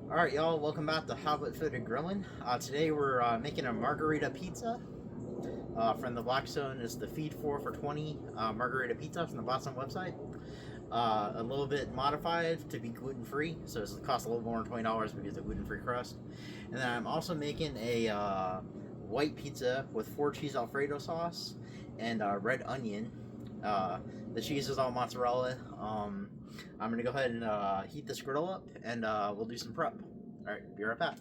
Alright, y'all, welcome back to Hobbit Food and Grillin. Today we're making a Margherita Pizza from the Blackstone. It's the Feed 4 for 20 Margherita Pizza from the Blackstone website. A little bit modified to be gluten-free, so it costs a little more than $20 because of gluten-free crust. And then I'm also making a white pizza with 4 cheese Alfredo-sauce and red onion. The cheese is all mozzarella. I'm gonna go ahead and heat this griddle up, and we'll do some prep. All right, be right back.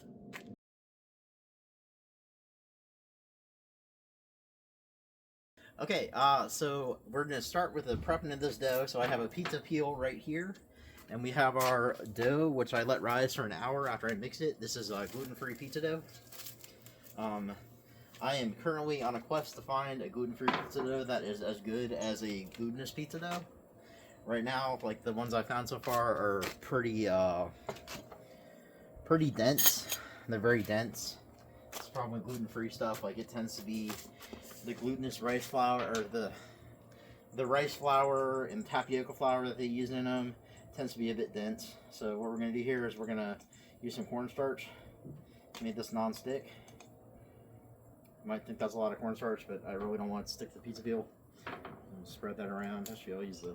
Okay, so we're gonna start with the prepping of this dough. So I have a pizza peel right here, and we have our dough, which I let rise for an hour after I mix it. This is a gluten-free pizza dough. I am currently on a quest to find a gluten-free pizza dough that is as good as a glutinous pizza dough. Right now, like the ones I found so far are pretty dense. They're very dense. It's probably gluten-free stuff. Like it tends to be the glutinous rice flour, or the rice flour and tapioca flour that they use in them tends to be a bit dense. So what we're gonna do here is we're gonna use some cornstarch. Made this non-stick. You might think that's a lot of cornstarch, but I really don't want it to stick to the pizza peel. Spread that around. Actually, I'll use the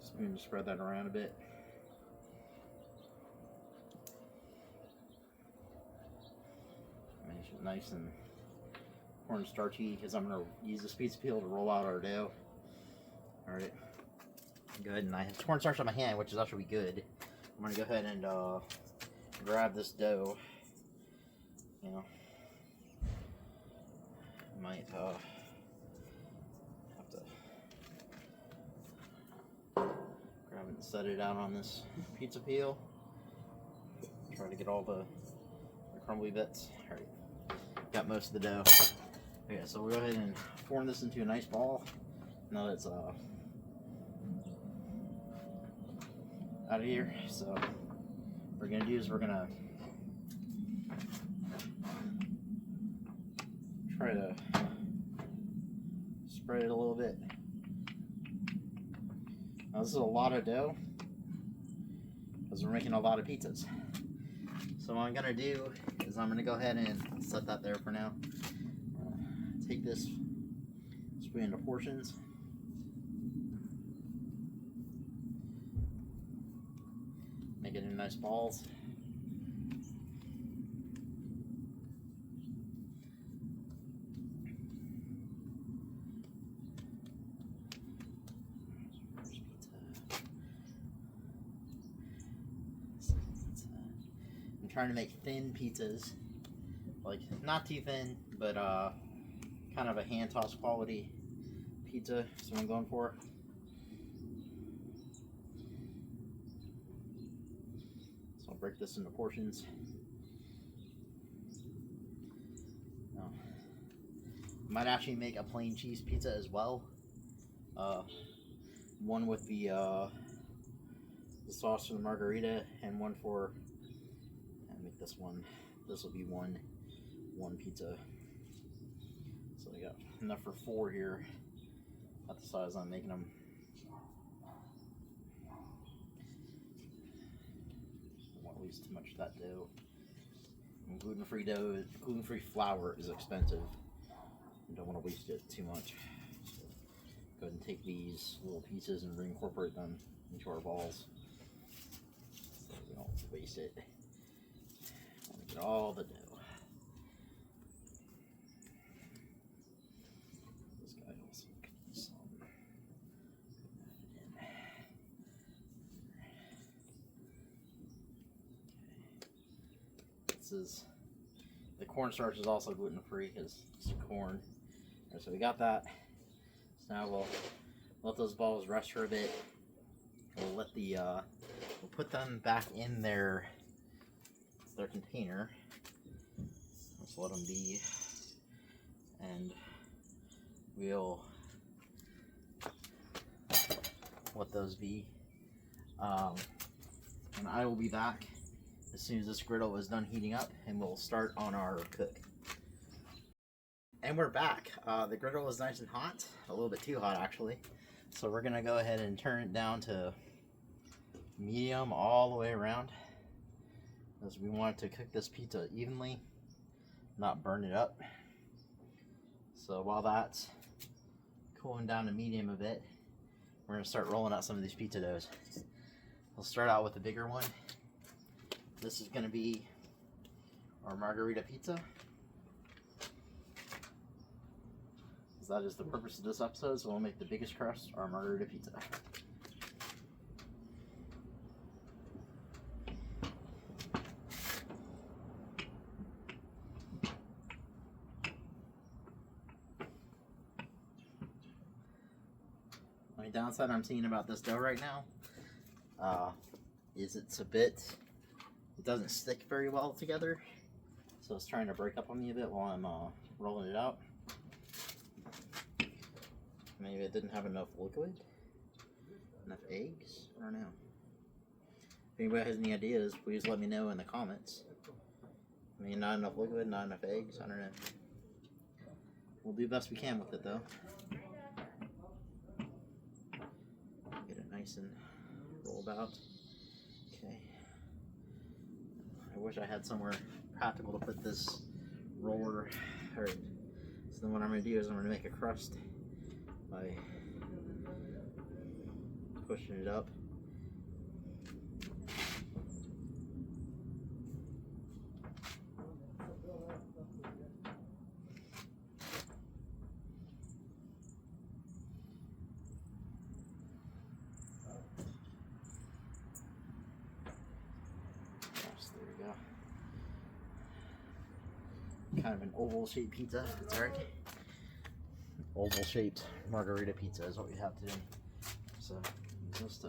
spoon to spread that around a bit. Make it nice and cornstarchy because I'm going to use this pizza peel to roll out our dough. Alright, good. And I have cornstarch on my hand, which is actually good. I'm going to go ahead and grab this dough. You know, might have to grab it and set it out on this pizza peel. Try to get all the crumbly bits. Alright, got most of the dough. Okay, so we'll go ahead and form this into a nice ball. Now that it's out of here. So what we're gonna do is we're gonna try to spread it a little bit. Now this is a lot of dough because we're making a lot of pizzas. So what I'm gonna do is I'm gonna go ahead and set that there for now. Take this, split into portions. Make it into nice balls. I'm trying to make thin pizzas, like not too thin, but kind of a hand toss quality pizza. That's what I'm going for. So I'll break this into portions. Now, I might actually make a plain cheese pizza as well. One with the sauce for the margarita, and one for. I'll make this one. This will be one pizza. So I got enough for 4 here. Not the size I'm making them. Don't want to lose too much of that dough. And gluten-free dough, gluten-free flour is expensive. You don't want to waste it too much. So go ahead and take these little pieces and reincorporate them into our balls, so we don't waste it. I want to get all the dough. The cornstarch is also gluten-free because it's corn. Right, so we got that. So now we'll let those balls rest for a bit. We'll let the we'll put them back in their container. Let's let them be, and we'll let those be. And I will be back as soon as this griddle is done heating up, and we'll start on our cook. And we're back. The griddle is nice and hot, a little bit too hot actually. So we're gonna go ahead and turn it down to medium all the way around. As we want to cook this pizza evenly, not burn it up. So while that's cooling down to medium a bit, we're going to start rolling out some of these pizza doughs. We'll start out with the bigger one. This is going to be our Margherita Pizza. That is the purpose of this episode, so we'll make the biggest crust our Margherita Pizza. The downside I'm seeing about this dough right now is it doesn't stick very well together, so it's trying to break up on me a bit while I'm rolling it out. Maybe it didn't have enough liquid, enough eggs, I don't know. If anybody has any ideas, please let me know in the comments. I mean, not enough liquid, not enough eggs, I don't know. We'll do the best we can with it though. Get it nice and rolled out. Okay. I wish I had somewhere practical to put this roller. So then what I'm going to do is I'm going to make a crust by pushing it up. Yes, there we go. Kind of an oval shaped pizza, that's alright. Oval shaped Margherita Pizza is what we have today. So just to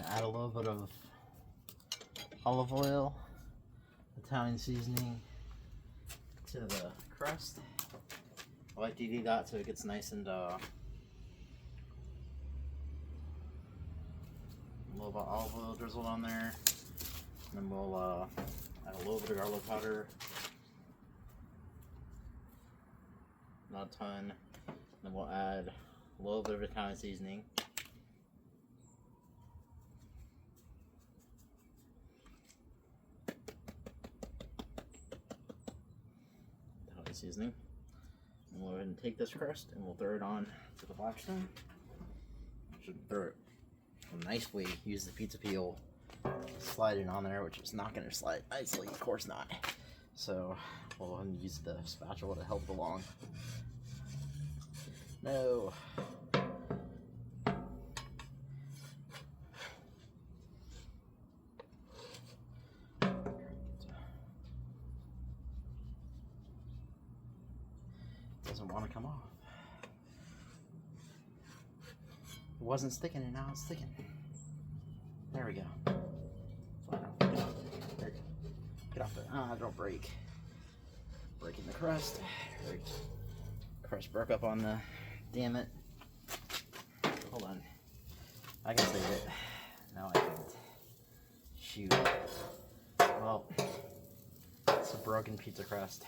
add a little bit of olive oil, Italian seasoning to the crust. I like to do that so it gets nice and a little bit of olive oil drizzled on there. And then we'll add a little bit of garlic powder, not a ton. Then we'll add a little bit of Italian seasoning. Seasoning. And we'll go ahead and take this crust and we'll throw it on to the Blackstone. Should throw it a nice way. Use the pizza peel, slide it on there, which is not going to slide nicely, of course not. So we'll go ahead and use the spatula to help it along. No. Doesn't want to come off. It wasn't sticking and now it's sticking. There we go. Get off there. Get off there. Ah, don't break. Breaking the crust. Crust broke up on the. Damn it. Hold on. I can save it. No, I can't. Shoot. Well, it's a broken pizza crust.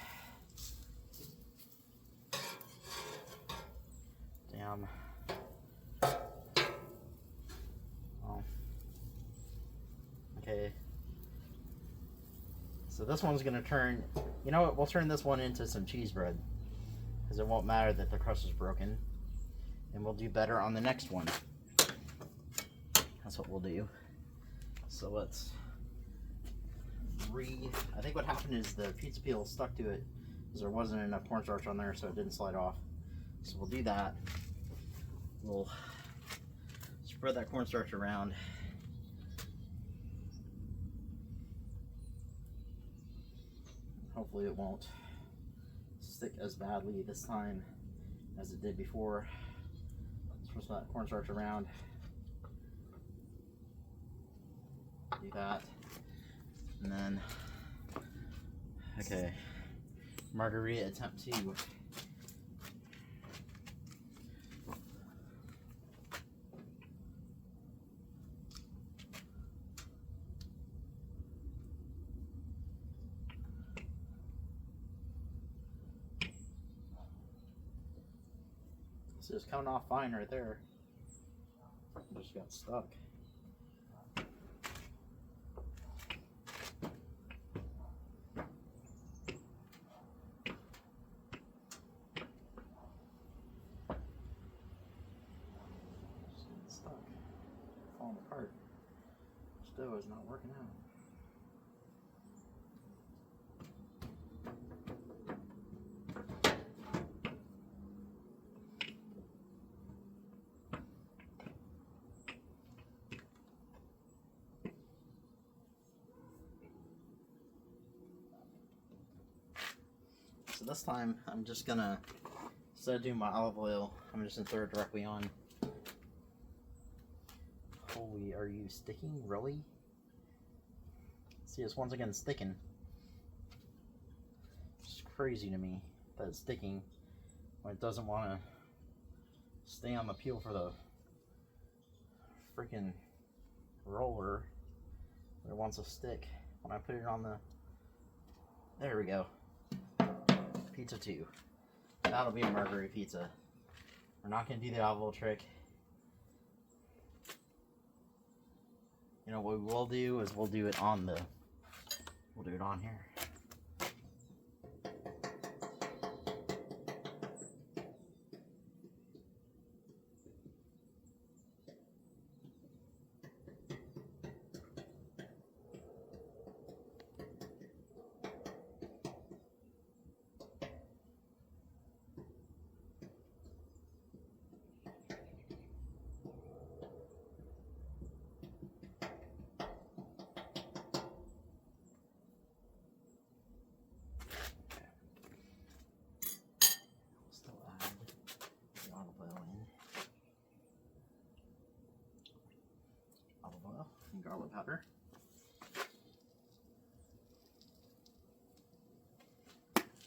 Damn. Oh. Okay. So this one's gonna turn, you know what, we'll turn this one into some cheese bread. Because it won't matter that the crust is broken. And we'll do better on the next one. That's what we'll do. So let's I think what happened is the pizza peel stuck to it because there wasn't enough cornstarch on there, so it didn't slide off. So we'll do that. We'll spread that cornstarch around. Hopefully it won't stick as badly this time as it did before. Spread that cornstarch around. Do that. And then, okay, Margherita attempt 2. So it's coming off fine right there. Just got stuck. Falling apart. Stove is not working out. So this time I'm just gonna, instead of doing my olive oil, I'm just gonna throw it directly on. Holy, are you sticking? Really? See, it's once again sticking. It's crazy to me that it's sticking when it doesn't want to stay on the peel for the freaking roller. But it wants to stick when I put it on the... There we go. Pizza 2. That'll be a Margherita pizza. We're not going to do the olive oil trick. You know what we will do is we'll do it on the, we'll do it on here. And garlic powder.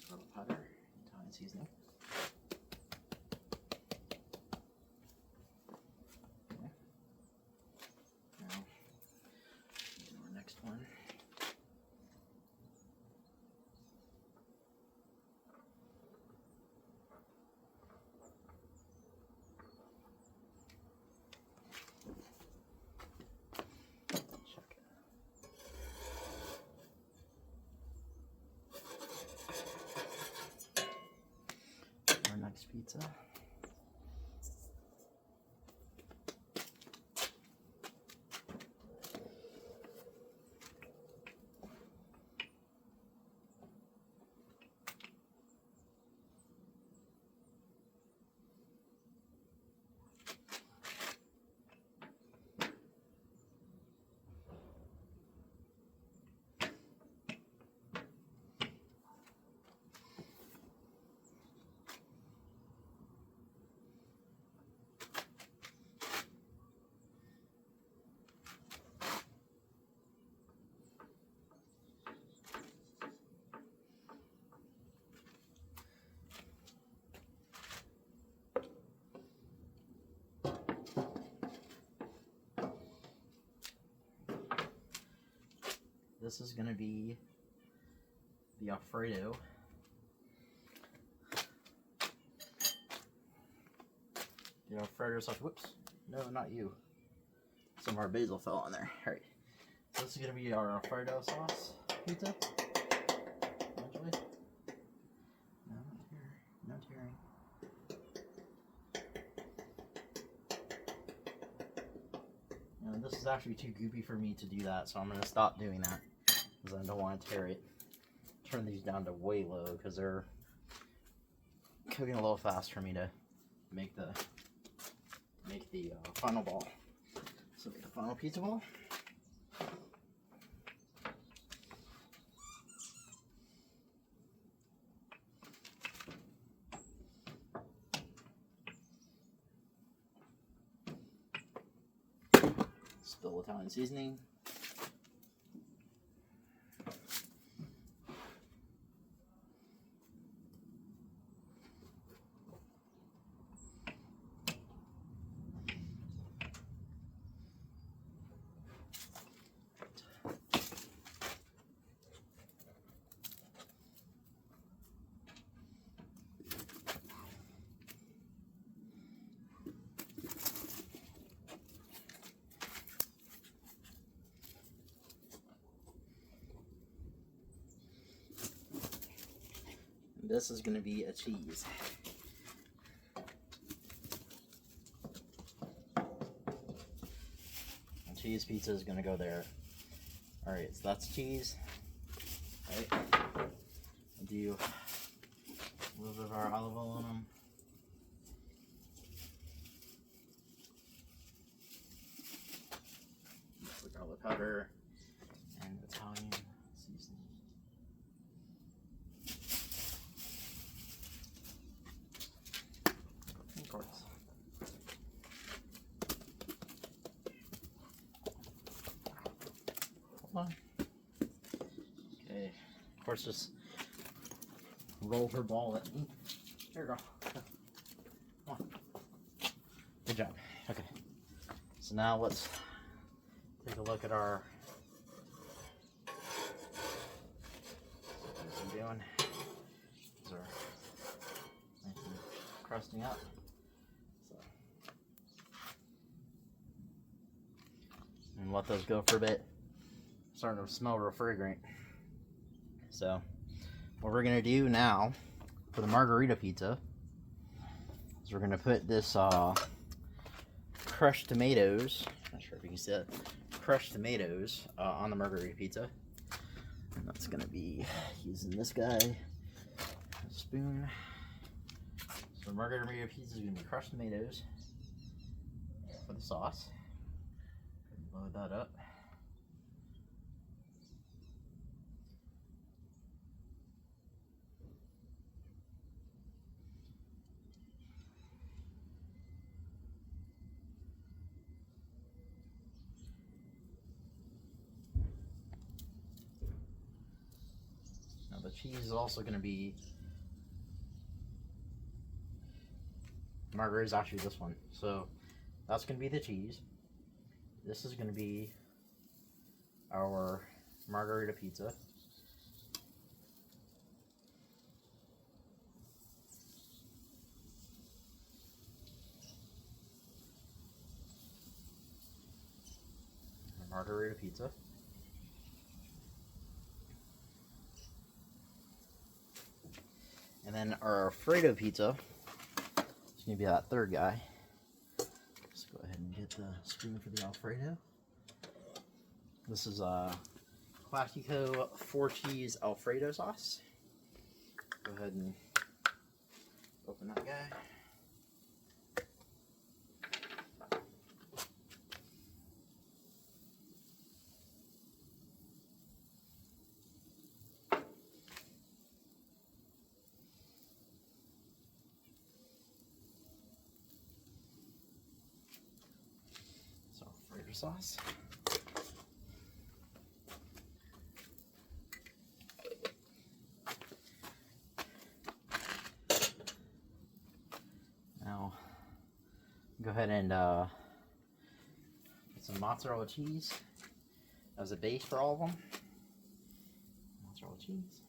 Garlic powder, Italian seasoning. Okay. Now, do our next one. Pizza. This is going to be the Alfredo. The Alfredo-sauce. Whoops. No, not you. Some of our basil fell on there. Alright. So this is going to be our Alfredo-sauce pizza. Eventually. No, not here. No tearing. This is actually too goopy for me to do that, so I'm going to stop doing that because I don't want to tear it. Turn these down to way low because they're cooking a little fast for me to make the final ball. So make the final pizza ball. Spill Italian seasoning. This is going to be a cheese. And cheese pizza is going to go there. Alright, so that's cheese. Right. I'll do a little bit of our olive oil on them. The garlic powder and Italian seasoning. Quartz. Hold on. Okay. Quartz just roll her ball at me. There you go. Come on. Good job. Okay. So now let's take a look at our. What I'm doing. These are nice and crusting up. And let those go for a bit. Starting to smell real fragrant. So, what we're gonna do now for the margherita pizza is we're gonna put this crushed tomatoes. Not sure if you can see that. Crushed tomatoes on the margherita pizza. And that's gonna be using this guy, a spoon. So margherita pizza is gonna be crushed tomatoes for the sauce. Load that up. Now the cheese is also going to be margarita is actually this one. So that's going to be the cheese. This is going to be our margherita pizza. Margherita pizza. And then our Alfredo pizza is going to be that third guy. Let's go ahead and get the spoon for the Alfredo. This is a Classico 4-cheese Alfredo sauce. Go ahead and open that guy. Sauce. Now, go ahead and put some mozzarella cheese as a base for all of them. Mozzarella cheese.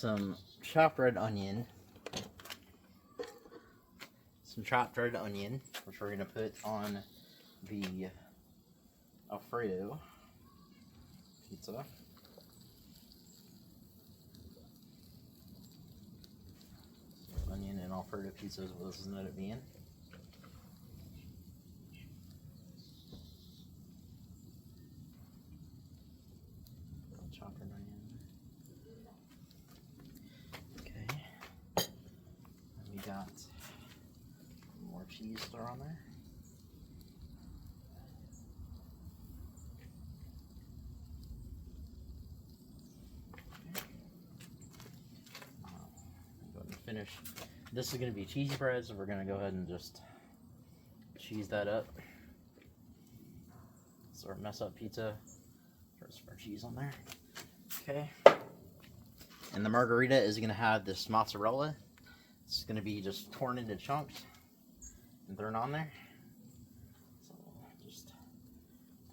some chopped red onion. Some chopped red onion, which we're going to put on the Alfredo pizza. So onion and Alfredo pizza is what this is known it being. Chopped red onion. Okay. And we got more cheese to throw on there. Go ahead and finish. This is going to be cheesy bread, so we're going to go ahead and just cheese that up. So our mess up pizza. Throw some more cheese on there. Okay. And the margherita is going to have this mozzarella. It's going to be just torn into chunks and thrown on there. So just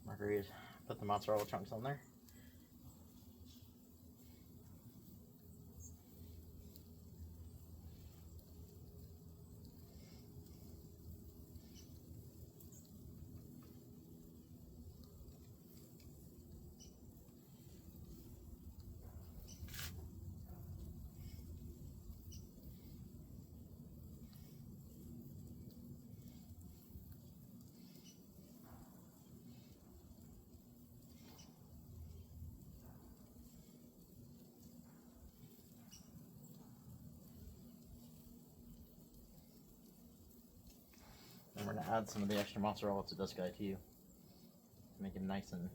margherita, put the mozzarella chunks on there. And we're going to add some of the extra mozzarella to this guy too, to make it nice and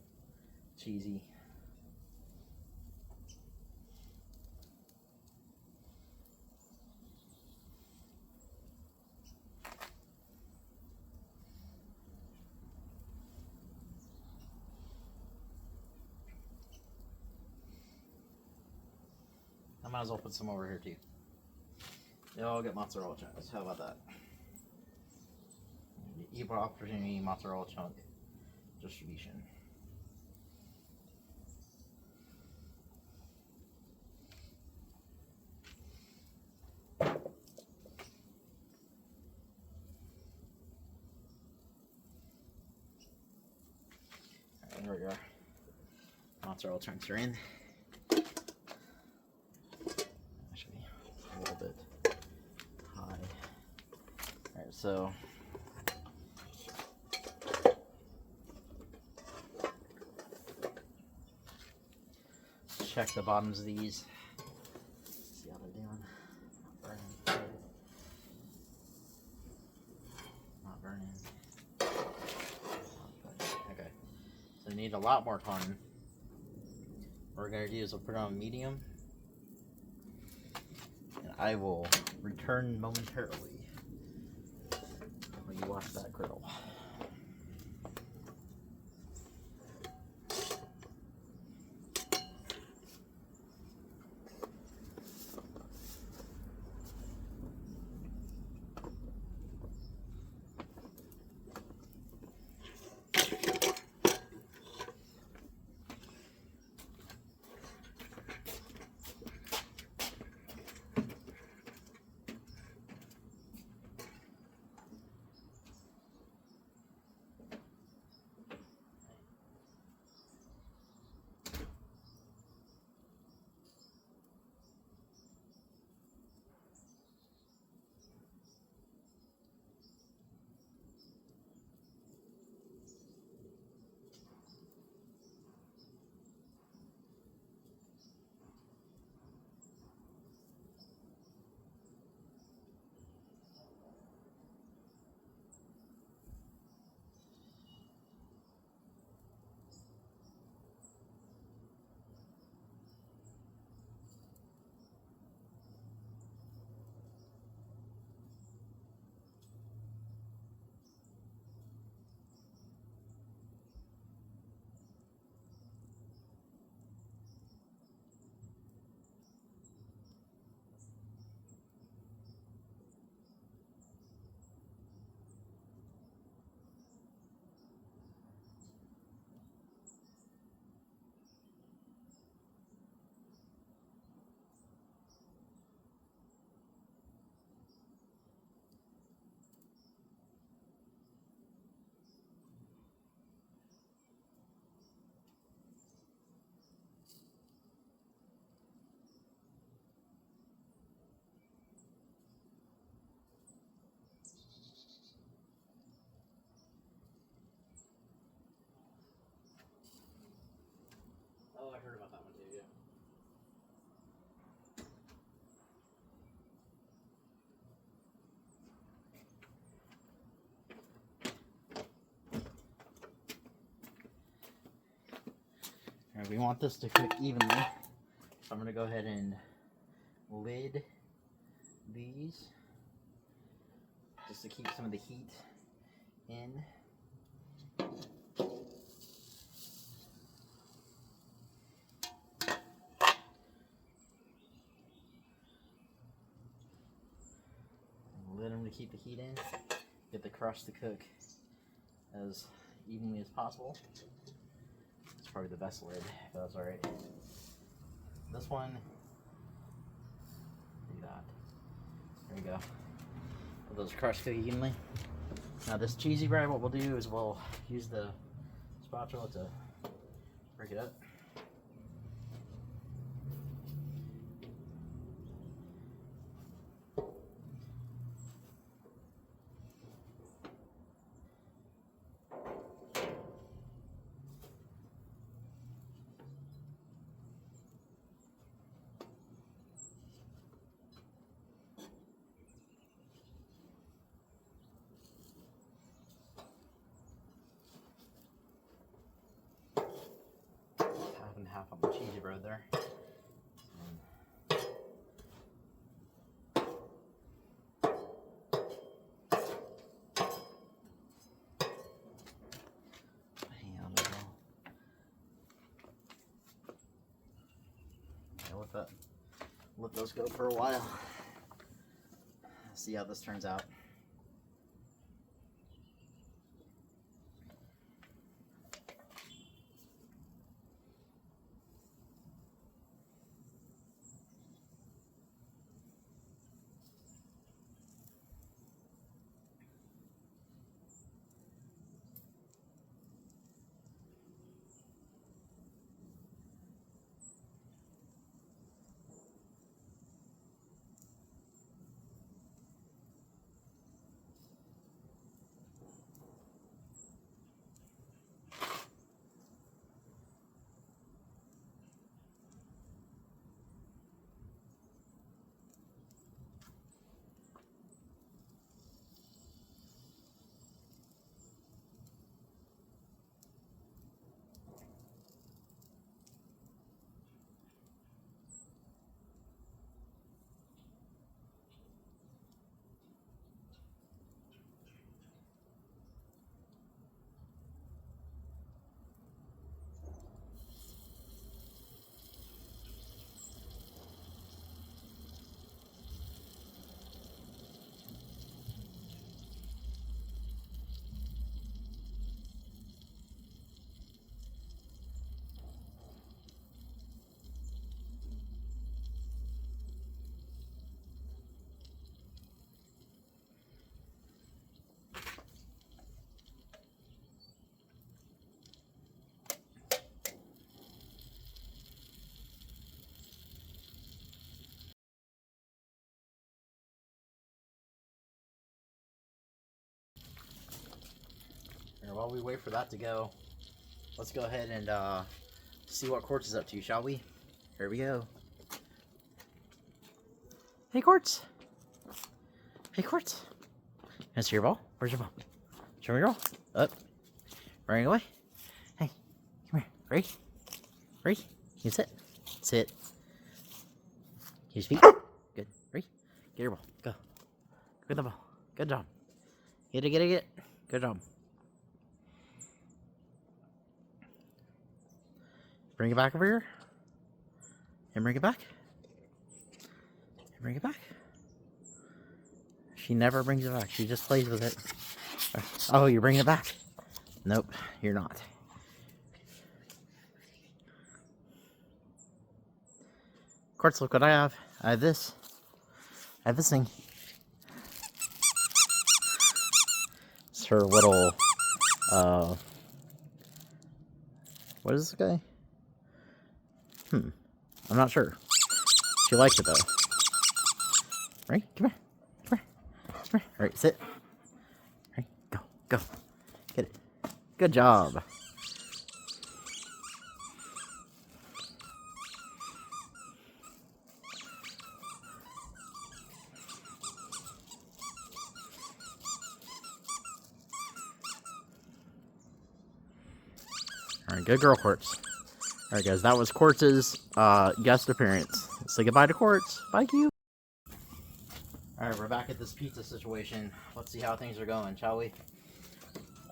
cheesy. I might as well put some over here too. They all get mozzarella chunks. How about that? Equal opportunity mozzarella chunk distribution. Alright, there we go. Mozzarella chunks are in. Actually, a little bit high. Alright, so check the bottoms of these. See how they're doing. Not burning. Okay. So we need a lot more time. What we're going to do is we'll put it on medium. And I will return momentarily when you watch that griddle. Alright, we want this to cook evenly. So I'm going to go ahead and lid these just to keep some of the heat in. Lid them to keep the heat in. Get the crust to cook as evenly as possible. It's probably the best lid, but that's alright. This one, do that. There we go. Let those crusts cook evenly. Now this cheesy bread, what we'll do is we'll use the spatula to break it up. Half on the cheesy bread there. Let those go for a while. See how this turns out. While we wait for that to go, let's go ahead and see what Quartz is up to, shall we? Here we go. Hey, Quartz. Hey, Quartz. That's your ball. Where's your ball? Show me your ball. Up. Running away. Hey, come here. Ready? Ready? You sit. Sit. Use feet. Good. Ready? Get your ball. Go. Get the ball. Good job. Get it, get it, get it. Good job. Bring it back over here. And bring it back. And bring it back. She never brings it back. She just plays with it. Oh, you're bringing it back. Nope, you're not. Quartz, look what I have. I have this. I have this thing. It's her little, what is this guy? I'm not sure. She likes it though. Right? Come here. Come here. Come here. Alright, sit. Right, go. Go. Get it. Good job. Alright, good girl, Quartz. Alright guys, that was Quartz's guest appearance. Say goodbye to Quartz. Bye, Q. Alright, we're back at this pizza situation. Let's see how things are going, shall we?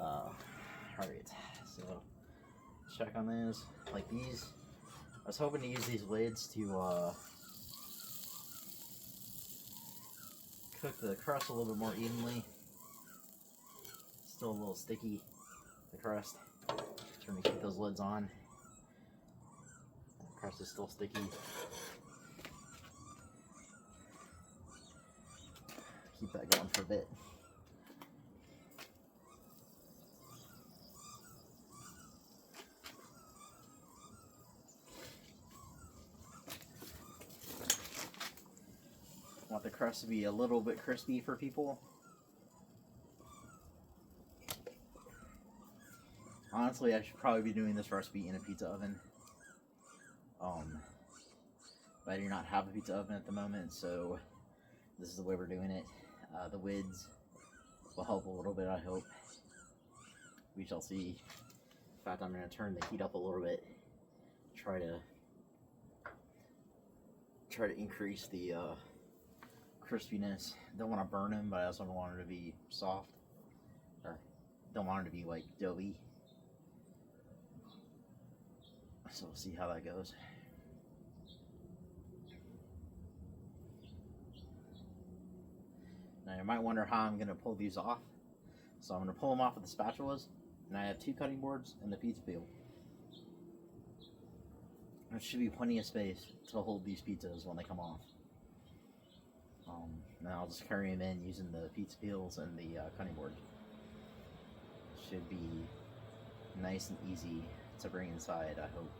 Alright, so check on these. Like these, I was hoping to use these lids to cook the crust a little bit more evenly. Still a little sticky, the crust. Trying to keep those lids on. The crust is still sticky. Keep that going for a bit. Want the crust to be a little bit crispy for people. Honestly, I should probably be doing this recipe in a pizza oven. But I do not have a pizza oven at the moment, so this is the way we're doing it. The lids will help a little bit, I hope. We shall see. In fact, I'm going to turn the heat up a little bit. Try to increase the crispiness. Don't want to burn them, but I also don't want it to be soft. Or don't want it to be like doughy. So we'll see how that goes. Now you might wonder how I'm going to pull these off. So I'm going to pull them off with the spatulas. And I have 2 cutting boards and the pizza peel. There should be plenty of space to hold these pizzas when they come off. Now I'll just carry them in using the pizza peels and the cutting board. Should be nice and easy to bring inside, I hope.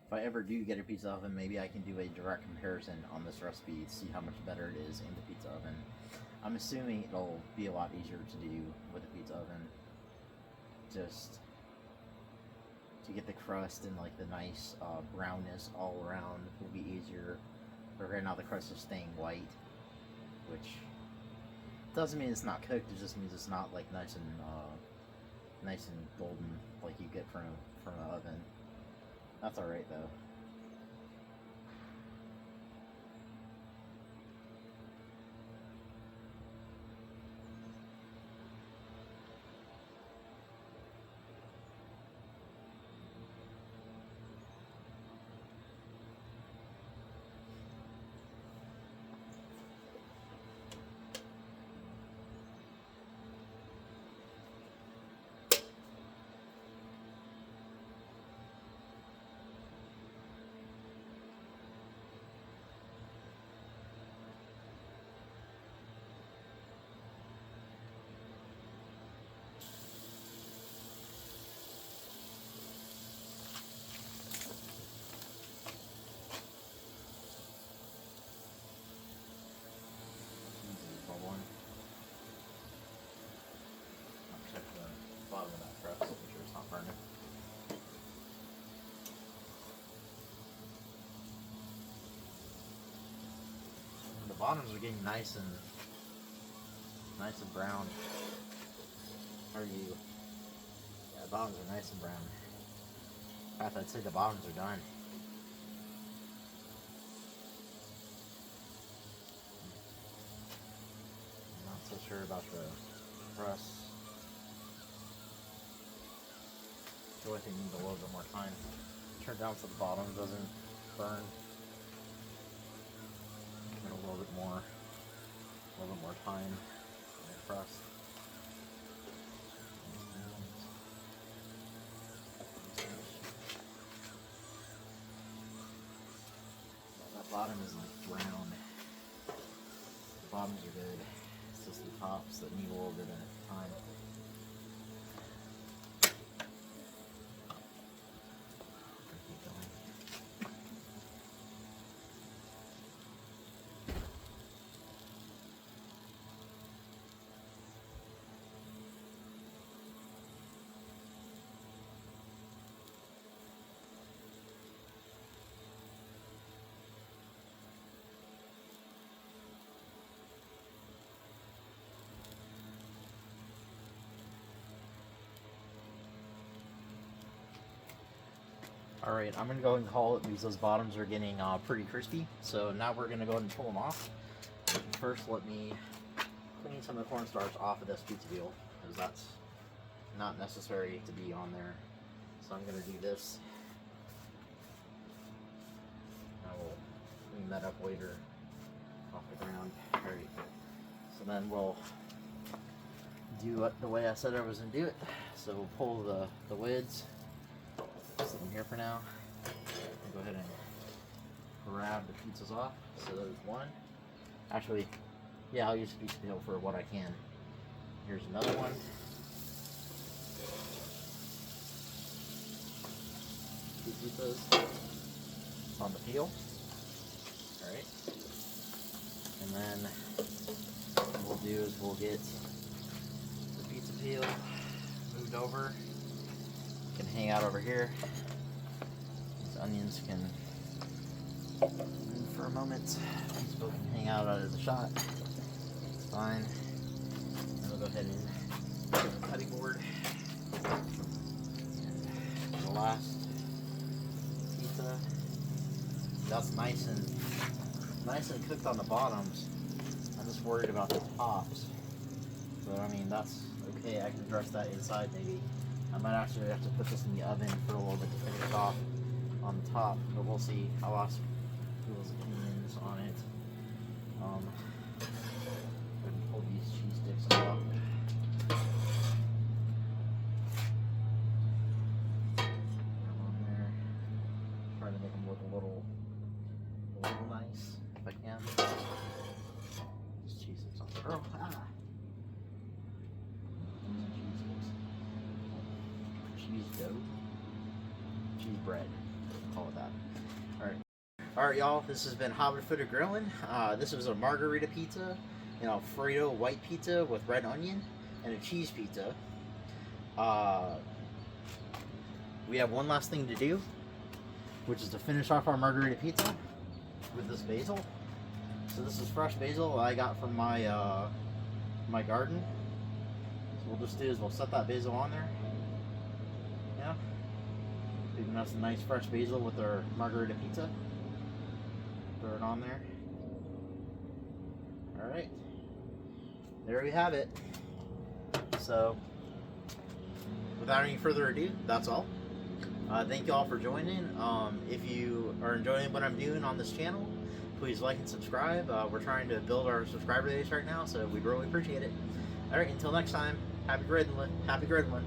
If I ever do get a pizza oven, maybe I can do a direct comparison on this recipe to see how much better it is in the pizza oven. I'm assuming it'll be a lot easier to do with a pizza oven. Just to get the crust and like the nice brownness all around will be easier. But right now the crust is staying white, which doesn't mean it's not cooked. It just means it's not like nice and golden like you get from an oven. That's alright though. The bottoms are getting nice and brown. Are you? Yeah, the bottoms are nice and brown. In fact, I'd say the bottoms are done. I'm not so sure about the crust. I feel like they need a little bit more time. Turn down so the bottom doesn't burn. Give it a little bit more time on the crust. bottom is like brown. The bottoms are good. It's just the tops that need a little bit of time. Keep going. Alright, I'm going to go ahead and call it because those bottoms are getting pretty crispy. So now we're going to go ahead and pull them off. First, let me clean some of the cornstarch off of this pizza wheel, because that's not necessary to be on there. So I'm going to do this. I will clean that up later off the ground. Alright, so then we'll do it the way I said I was going to do it. So we'll pull the lids. Set them here for now. I'll go ahead and grab the pizzas off. So there's one. Actually, yeah, I'll use a pizza wheel for what I can. Here's another one. Two pizzas. It's on the peel. Alright. And then what we'll do is we'll get the pizza peel moved over. Can hang out over here. These onions can move for a moment. These both can hang out of the shot. It's fine. And we'll go ahead and get the cutting board. And the last pizza. That's nice and cooked on the bottoms. I'm just worried about the tops. But I mean, that's okay. I can dress that inside maybe. I might actually have to put this in the oven for a little bit to finish off on the top, but we'll see. I'll ask people's opinions on it. I'm going to pull these cheese sticks off. Put them on there. Try to make them look a little nice if I can. These cheese sticks on there. Oh, ah! Cheese dough, cheese bread, call it that. Alright y'all, this has been Hobbit Grillin. This was a margherita pizza, an Alfredo white pizza with red onion, and a cheese pizza. We have one last thing to do, which is to finish off our margherita pizza with this basil. So this is fresh basil I got from my my garden. So what we'll just do is we'll set that basil on there. Yeah, giving us a nice fresh basil with our margherita pizza. Throw it on there. Alright, there we have it. So, without any further ado, that's all. Thank you all for joining. If you are enjoying what I'm doing on this channel, please like and subscribe. We're trying to build our subscriber base right now, so we really appreciate it. Alright, until next time, happy griddling. Happy griddling.